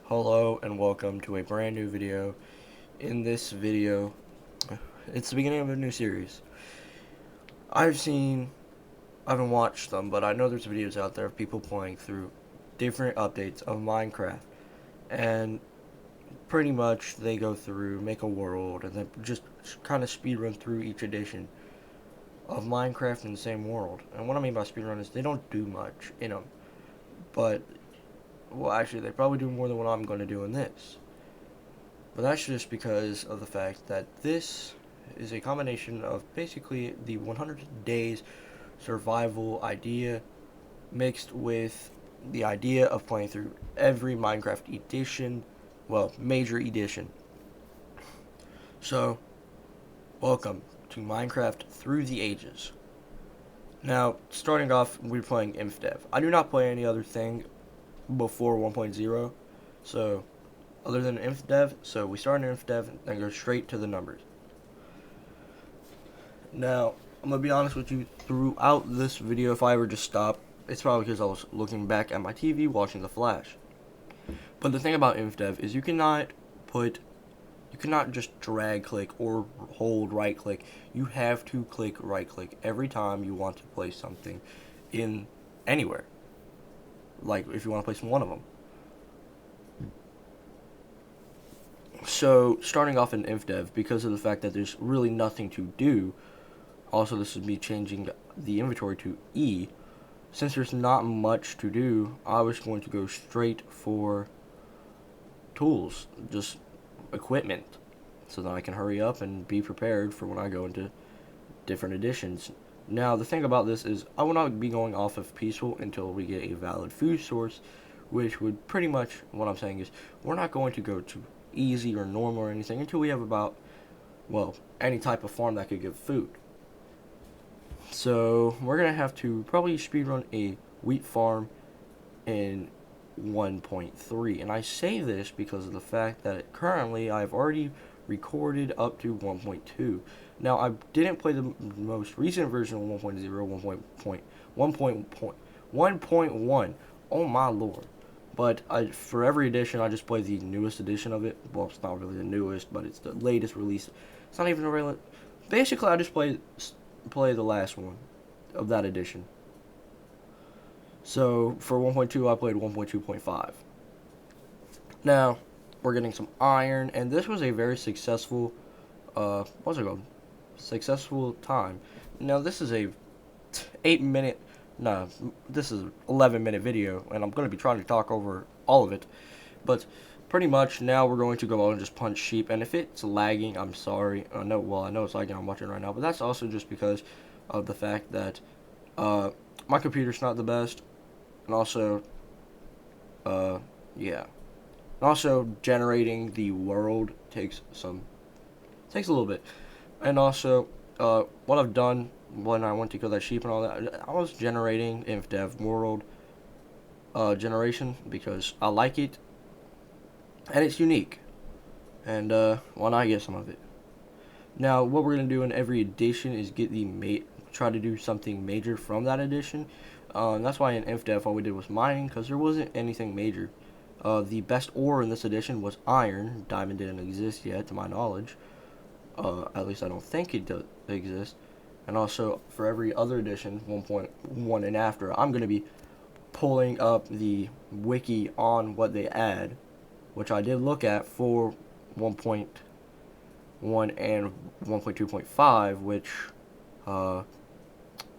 Hello and welcome to a brand new video. In this video, it's the beginning of a new series. I haven't watched them, but I know there's videos out there of people playing through different updates of Minecraft. And pretty much they go through, make a world, and then just kind of speedrun through each edition of Minecraft in the same world. And what I mean by speedrun is they don't do much in them. But, well, actually, they probably do more than what I'm going to do in this. But that's just because of the fact that this is a combination of basically the 100 days survival idea mixed with the idea of playing through every Minecraft edition, well, major edition. So, welcome to Minecraft Through the Ages. Now, starting off, we're playing Infdev. I do not play any other thing before 1.0, so other than Infdev, so we start in Infdev and go straight to the numbers. Now, I'm going to be honest with you, throughout this video, if I ever just stop, it's probably because I was looking back at my TV watching The Flash. But the thing about Infdev is you cannot just drag click or hold right click. You have to click right click every time you want to place something in anywhere. Like if you want to place one of them. So, starting off in Infdev, because of the fact that there's really nothing to do, also this is me changing the inventory to E, since there's not much to do, I was going to go straight for tools, just equipment, so that I can hurry up and be prepared for when I go into different editions. Now, the thing about this is I will not be going off of peaceful until we get a valid food source, which would pretty much, what I'm saying is, we're not going to go to easy or normal or anything until we have about, well, any type of farm that could give food. So we're gonna have to probably speedrun a wheat farm in 1.3, and I say this because of the fact that currently I've already recorded up to 1.2. Now, I didn't play the most recent version of 1.0, 1.1. Oh my lord. But for every edition, I just play the newest edition of it. Well, it's not really the newest, but it's the latest release. It's not even a real. Basically, I just play the last one of that edition. So for 1.2, I played 1.2.5. Now we're getting some iron, and this was a very successful. What's it called? Successful time. Now this is a 8-minute. No, this is 11-minute video, and I'm going to be trying to talk over all of it. But pretty much now we're going to go out and just punch sheep. And if it's lagging, I'm sorry. I know it's lagging. I'm watching right now, but that's also just because of the fact that my computer's not the best, and also, yeah, and also generating the world takes a little bit, and also what I've done when I went to kill that sheep and all that, I was generating Infdev world generation because I like it and it's unique, and why not get some of it? Now, what we're gonna do in every edition is get try to do something major from that edition. And that's why in Infdev all we did was mining, because there wasn't anything major. The best ore in this edition was iron. Diamond didn't exist yet, to my knowledge. At least I don't think it does exist. And also, for every other edition, 1.1 and after, I'm going to be pulling up the wiki on what they add, which I did look at for 1.1 and 1.2.5, which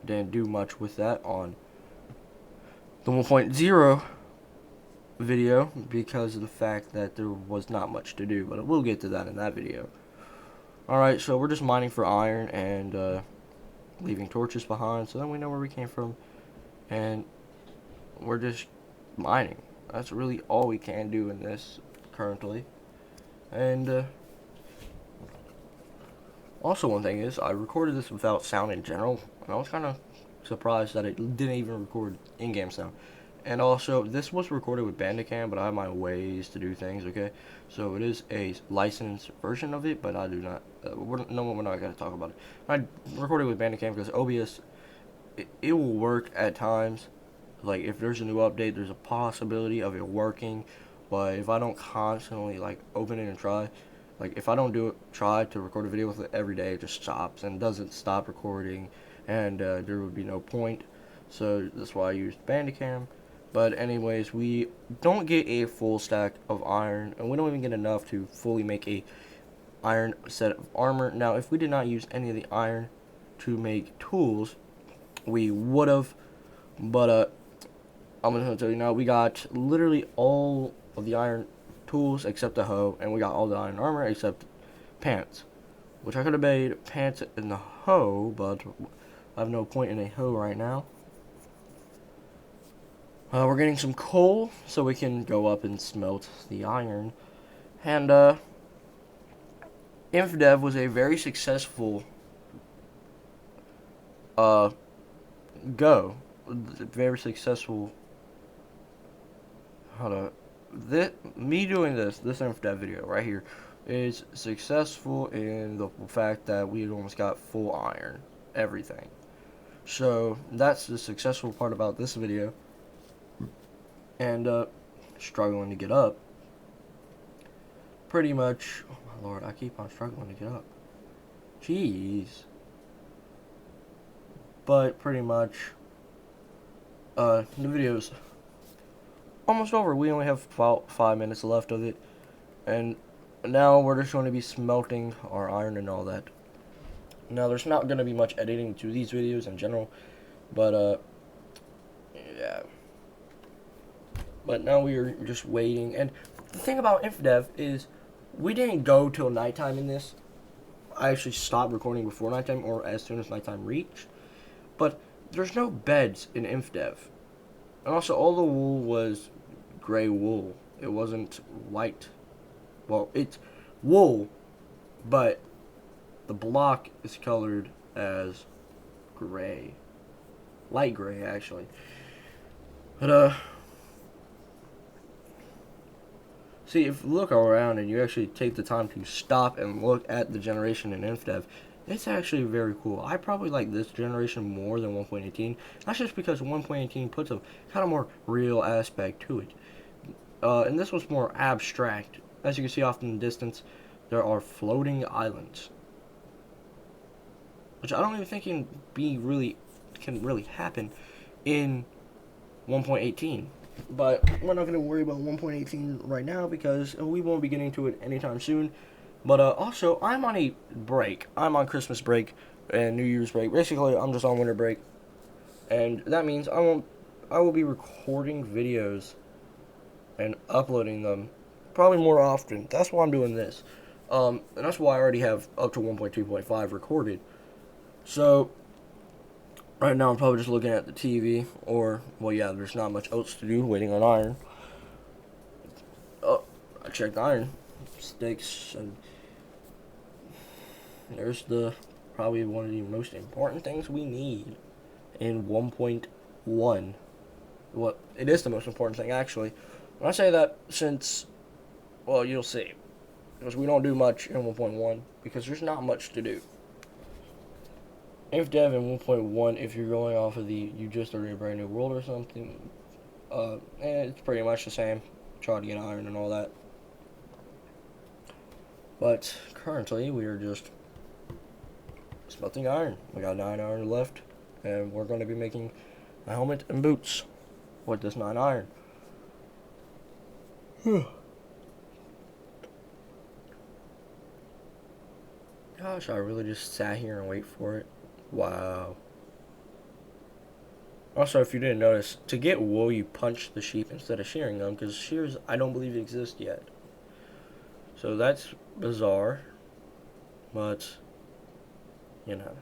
didn't do much with that on the 1.0 video because of the fact that there was not much to do, but we'll get to that in that video. Alright, so we're just mining for iron and leaving torches behind so then we know where we came from, and we're just mining. That's really all we can do in this currently. And also, one thing is, I recorded this without sound in general, and I was kind of surprised that it didn't even record in-game sound. And also, this was recorded with Bandicam, but I have my ways to do things, okay? So it is a licensed version of it, but I do not, we're not going to talk about it. I recorded with Bandicam because OBS, it will work at times. Like, if there's a new update, there's a possibility of it working but if I don't constantly like open it and try, like if I don't try to record a video with it every day, it just stops and doesn't stop recording, and there would be no point. So that's why I used Bandicam. But anyways, we don't get a full stack of iron, and we don't even get enough to fully make a iron set of armor. Now, if we did not use any of the iron to make tools, we would have. But I'm gonna tell you now, we got literally all of the iron tools except the hoe, and we got all the iron armor except pants, which I could have made pants in the hoe, but I have no point in a hoe right now. We're getting some coal so we can go up and smelt the iron, and Infdev was a very successful very successful. Me doing this Infdev video right here is successful in the fact that we almost got full iron, everything. So that's the successful part about this video. And struggling to get up. Pretty much, oh my lord, I keep on struggling to get up. Jeez. But pretty much, the video's almost over. We only have about 5 minutes left of it, and now we're just going to be smelting our iron and all that. Now, there's not going to be much editing to these videos in general, but yeah. But now we are just waiting, and the thing about Infdev is we didn't go till nighttime in this. I actually stopped recording before nighttime or as soon as nighttime reached. But there's no beds in Infdev. And also, all the wool was gray wool. It wasn't white. Well, it's wool, but the block is colored as gray. Light gray, actually. But, see, if you look around and you actually take the time to stop and look at the generation in Infdev, it's actually very cool. I probably like this generation more than 1.18. That's just because 1.18 puts a kind of more real aspect to it. And this was more abstract. As you can see off in the distance, there are floating islands, which I don't even think can really happen in 1.18. But we're not going to worry about 1.18 right now because we won't be getting to it anytime soon. But also, I'm on a break. I'm on Christmas break and New Year's break. Basically, I'm just on winter break. And that means I will be recording videos and uploading them probably more often. That's why I'm doing this. And that's why I already have up to 1.2.5 recorded. So right now, I'm probably just looking at the TV, or, well, yeah, there's not much else to do, waiting on iron. Oh, I checked iron. Sticks, and there's probably one of the most important things we need in 1.1. Well, it is the most important thing, actually. When I say that, since, well, you'll see. Because we don't do much in 1.1, because there's not much to do. Infdev in 1.1, if you're going off of you just started a brand new world or something, it's pretty much the same. Try to get iron and all that. But currently, we are just smelting iron. We got 9 iron left, and we're going to be making a helmet and boots with this 9 iron. Gosh, I really just sat here and wait for it. Wow. Also, if you didn't notice, to get wool, you punch the sheep instead of shearing them, because shears, I don't believe, exist yet. So that's bizarre, but, you know.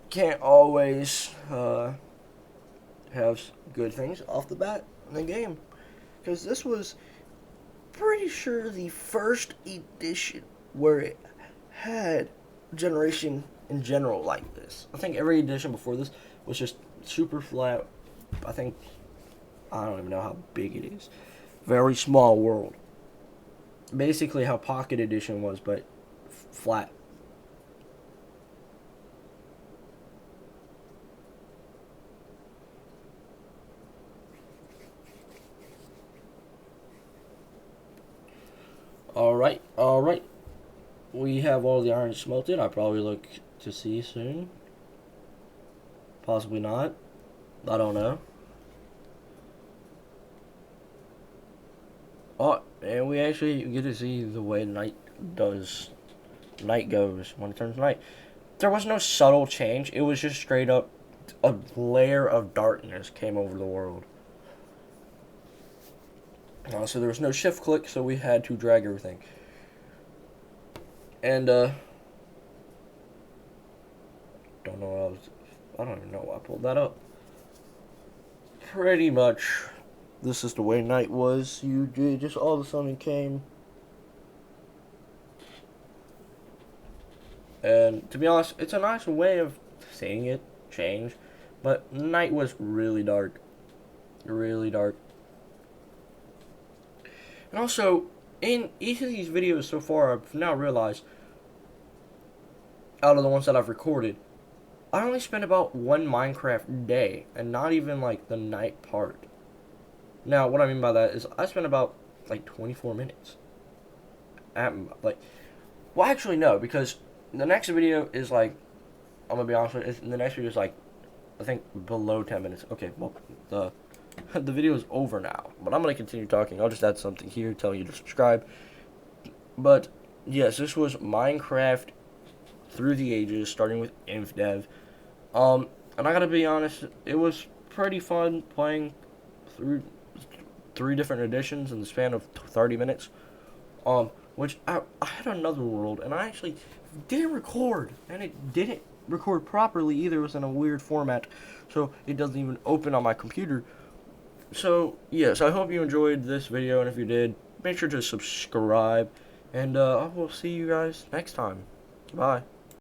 Can't always have good things off the bat in the game, because this was pretty sure the first edition where it had generation in general like this. I think every edition before this was just super flat. I don't even know how big it is. Very small world. Basically how Pocket Edition was, but flat. Alright, alright. We have all the iron smelted. I probably look to see soon. Possibly not. I don't know. Oh, and we actually get to see the way night goes when it turns night. There was no subtle change. It was just straight up a layer of darkness came over the world. So there was no shift click, so we had to drag everything. And don't know I don't even know why I pulled that up. Pretty much, this is the way night was. You just all of a sudden came. And to be honest, it's a nice way of seeing it change. But night was really dark. Really dark. And also, in each of these videos so far, I've now realized, out of the ones that I've recorded, I only spent about one Minecraft day, and not even like the night part. Now, what I mean by that is I spent about like 24 minutes. Well, actually no, because the next video is like, I'm gonna be honest with you, the next video is like, I think below 10 minutes. Okay, well, the video is over now, but I'm gonna continue talking. I'll just add something here, telling you to subscribe. But yes, this was Minecraft through the ages, starting with Infdev. And I gotta be honest, it was pretty fun playing through 3 different editions in the span of 30 minutes. Which I had another world, and I actually didn't record, and it didn't record properly either. It was in a weird format, so it doesn't even open on my computer. So, yes, I hope you enjoyed this video, and if you did, make sure to subscribe, and I will see you guys next time. Bye.